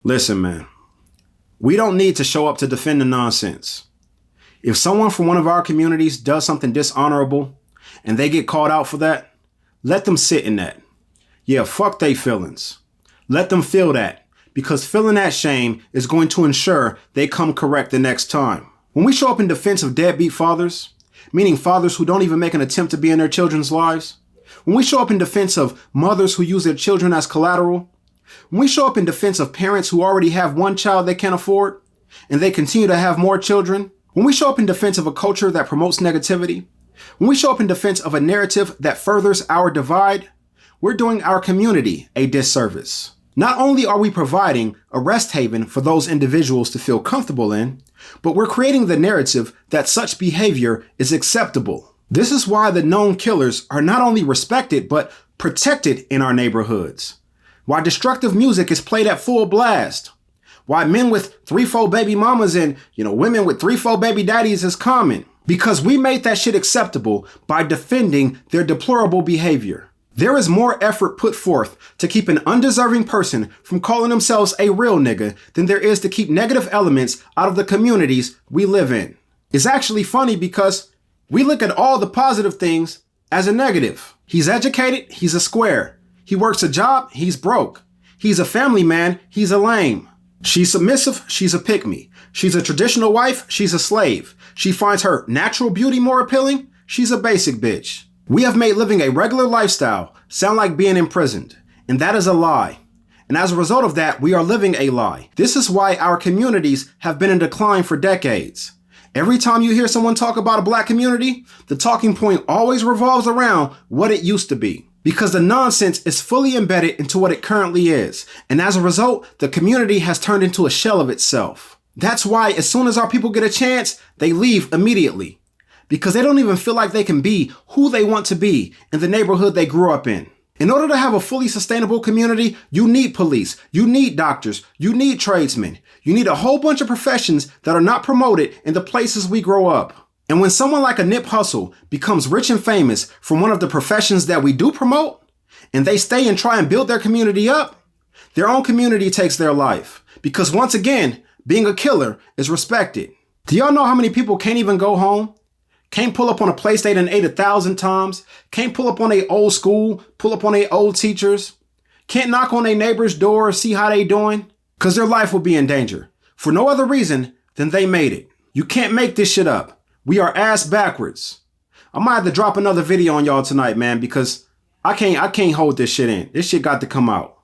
Listen, man, we don't need to show up to defend the nonsense. If someone from one of our communities does something dishonorable and they get called out for that, let them sit in that. Yeah, fuck they feelings. Let them feel that, because feeling that shame is going to ensure they come correct the next time. When we show up in defense of deadbeat fathers, meaning fathers who don't even make an attempt to be in their children's lives, when we show up in defense of mothers who use their children as collateral, when we show up in defense of parents who already have one child they can't afford, and they continue to have more children, when we show up in defense of a culture that promotes negativity, when we show up in defense of a narrative that furthers our divide, we're doing our community a disservice. Not only are we providing a rest haven for those individuals to feel comfortable in, but we're creating the narrative that such behavior is acceptable. This is why the known killers are not only respected, but protected in our neighborhoods. Why destructive music is played at full blast. Why men with 3-4 baby mamas and, women with 3-4 baby daddies is common. Because we made that shit acceptable by defending their deplorable behavior. There is more effort put forth to keep an undeserving person from calling themselves a real nigga than there is to keep negative elements out of the communities we live in. It's actually funny because we look at all the positive things as a negative. He's educated, he's a square. He works a job, he's broke. He's a family man, he's a lame. She's submissive, she's a pick-me. She's a traditional wife, she's a slave. She finds her natural beauty more appealing, she's a basic bitch. We have made living a regular lifestyle sound like being imprisoned, and that is a lie. And as a result of that, we are living a lie. This is why our communities have been in decline for decades. Every time you hear someone talk about a black community, the talking point always revolves around what it used to be. Because the nonsense is fully embedded into what it currently is. And as a result, the community has turned into a shell of itself. That's why as soon as our people get a chance, they leave immediately. Because they don't even feel like they can be who they want to be in the neighborhood they grew up in. In order to have a fully sustainable community, you need police, you need doctors, you need tradesmen. You need a whole bunch of professions that are not promoted in the places we grow up. And when someone like a Nip Hussle becomes rich and famous from one of the professions that we do promote, and they stay and try and build their community up, their own community takes their life. Because once again, being a killer is respected. Do y'all know how many people can't even go home? Can't pull up on a place they done ate 1,000 times? Can't pull up on a old school, pull up on a old teachers? Can't knock on a neighbor's door, see how they doing? Because their life will be in danger. For no other reason than they made it. You can't make this shit up. We are ass backwards. I might have to drop another video on y'all tonight, man, because I can't hold this shit in. This shit got to come out.